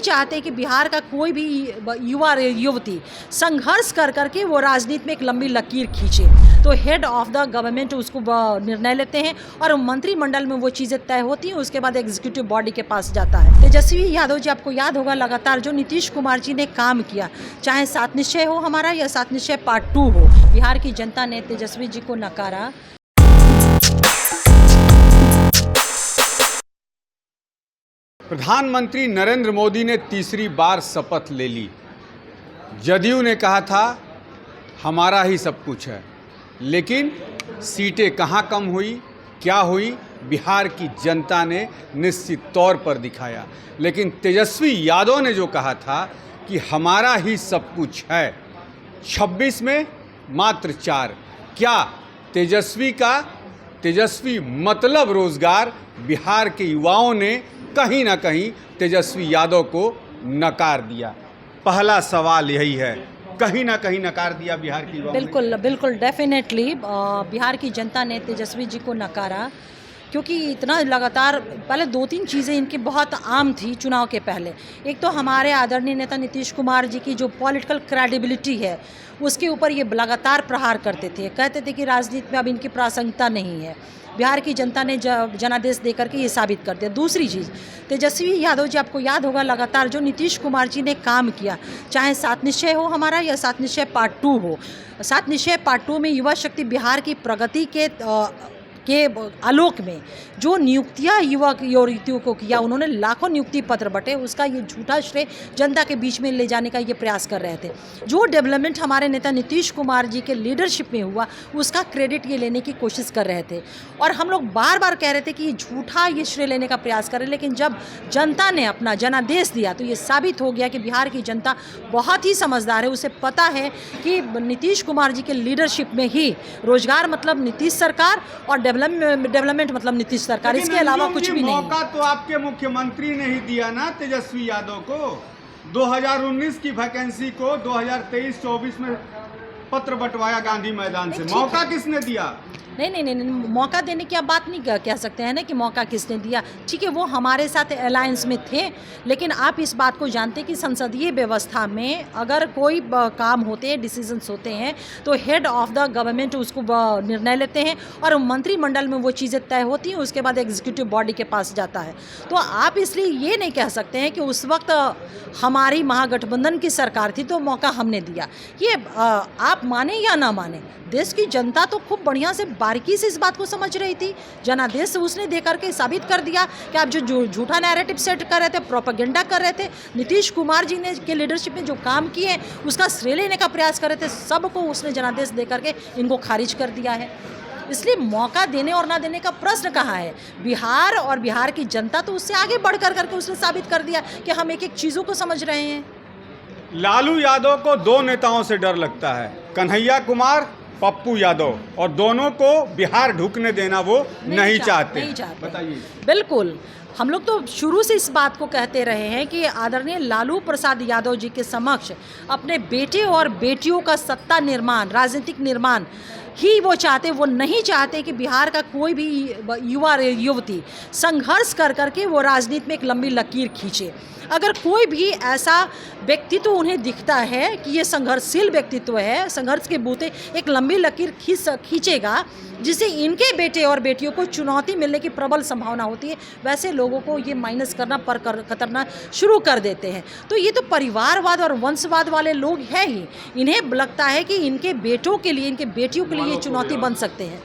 चाहते कि बिहार का कोई भी युवा युवती संघर्ष कर करके वो राजनीति में एक लंबी लकीर खींचे। तो हेड ऑफ द गवर्नमेंट उसको निर्णय लेते हैं और मंत्रिमंडल में वो चीज़ें तय होती हैं, उसके बाद एग्जीक्यूटिव बॉडी के पास जाता है। तेजस्वी यादव जी, आपको याद होगा लगातार जो नीतीश कुमार जी ने काम किया, चाहे 7 निश्चय हो हमारा या 7 निश्चय पार्ट 2 हो, बिहार की जनता ने तेजस्वी जी को नकारा। प्रधानमंत्री नरेंद्र मोदी ने तीसरी बार शपथ ले ली। जदयू ने कहा था हमारा ही सब कुछ है, लेकिन सीटें कहाँ कम हुई, क्या हुई, बिहार की जनता ने निश्चित तौर पर दिखाया। लेकिन तेजस्वी यादव ने जो कहा था कि हमारा ही सब कुछ है, 26 में मात्र 4। क्या तेजस्वी मतलब रोजगार, बिहार के युवाओं ने कहीं ना कहीं तेजस्वी यादव को नकार दिया। पहला सवाल यही है, कहीं ना कहीं नकार दिया बिहार की युवाओं ने? बिल्कुल डेफिनेटली बिहार की जनता ने तेजस्वी जी को नकारा, क्योंकि इतना लगातार पहले 2-3 चीज़ें इनकी बहुत आम थी चुनाव के पहले। एक तो हमारे आदरणीय नेता नीतीश कुमार जी की जो पॉलिटिकल क्रेडिबिलिटी है उसके ऊपर ये लगातार प्रहार करते थे, कहते थे कि राजनीति में अब इनकी प्रासंगिकता नहीं है। बिहार की जनता ने जनादेश दे करके ये साबित कर दिया। दूसरी चीज़, तेजस्वी यादव जी, आपको याद होगा लगातार जो नीतीश कुमार जी ने काम किया, चाहे 7 निश्चय हो हमारा या 7 निश्चय पार्ट 2 हो, 7 निश्चय पार्ट 2 में युवा शक्ति बिहार की प्रगति के आलोक में जो नियुक्तियां युवतियों को किया, उन्होंने लाखों नियुक्ति पत्र बटे, उसका ये झूठा श्रेय जनता के बीच में ले जाने का ये प्रयास कर रहे थे। जो डेवलपमेंट हमारे नेता नीतीश कुमार जी के लीडरशिप में हुआ उसका क्रेडिट ये लेने की कोशिश कर रहे थे, और हम लोग बार बार कह रहे थे कि ये झूठा ये श्रेय लेने का प्रयास कर रहे। लेकिन जब जनता ने अपना जनादेश दिया तो ये साबित हो गया कि बिहार की जनता बहुत ही समझदार है। उसे पता है कि नीतीश कुमार जी के लीडरशिप में ही रोजगार मतलब नीतीश सरकार और डेवलपमेंट मतलब नीतीश सरकार, इसके अलावा कुछ भी नहीं। मौका तो आपके मुख्यमंत्री ने ही दिया ना तेजस्वी यादव को। 2019 की वैकेंसी को 2023-24 में पत्र बंटवाया गांधी मैदान से। मौका किसने दिया? नहीं, मौका देने की आप बात नहीं कह सकते हैं ना कि मौका किसने दिया। ठीक है, वो हमारे साथ अलायंस में थे, लेकिन आप इस बात को जानते हैं कि संसदीय व्यवस्था में अगर कोई काम होते हैं, डिसीजंस होते हैं, तो हेड ऑफ द गवर्नमेंट उसको निर्णय लेते हैं और मंत्रिमंडल में वो चीज़ें तय होती हैं, उसके बाद एग्जीक्यूटिव बॉडी के पास जाता है। तो आप इसलिए ये नहीं कह सकते हैं कि उस वक्त हमारी महागठबंधन की सरकार थी तो मौका हमने दिया। ये आप माने या ना माने, देश की जनता तो खूब बढ़िया से बारीकी से इस बात को समझ रही थी। जनादेश उसने दे करके साबित कर दिया कि आप जो झूठा नैरेटिव सेट कर रहे थे, प्रोपेगेंडा कर रहे थे, नीतीश कुमार जी ने के लीडरशिप में जो काम किए उसका श्रेय लेने का प्रयास कर रहे थे, सबको उसने जनादेश दे करके इनको खारिज कर दिया है। इसलिए मौका देने और ना देने का प्रश्न कहाँ है। बिहार और बिहार की जनता तो उससे आगे बढ़ करके उसने साबित कर दिया कि हम एक एक चीज़ों को समझ रहे हैं। लालू यादव को 2 नेताओं से डर लगता है, कन्हैया कुमार, पप्पू यादव, और दोनों को बिहार ढुकने देना वो नहीं चाहते। बताइए। बिल्कुल, हम लोग तो शुरू से इस बात को कहते रहे हैं कि आदरणीय लालू प्रसाद यादव जी के समक्ष अपने बेटे और बेटियों का सत्ता निर्माण, राजनीतिक निर्माण ही वो चाहते। वो नहीं चाहते कि बिहार का कोई भी युवा युवती संघर्ष कर करके वो राजनीति में एक लंबी लकीर खींचे। अगर कोई भी ऐसा व्यक्तित्व उन्हें दिखता है कि ये संघर्षशील व्यक्तित्व है, संघर्ष के बूते एक लंबी लकीर खींचेगा जिससे इनके बेटे और बेटियों को चुनौती मिलने की प्रबल संभावना होती है, वैसे लोगों को ये माइनस करना शुरू कर देते हैं। तो ये तो परिवारवाद और वंशवाद वाले लोग हैं ही, इन्हें लगता है कि इनके बेटों के लिए, इनके बेटियों के लिए ये चुनौती बन सकते हैं।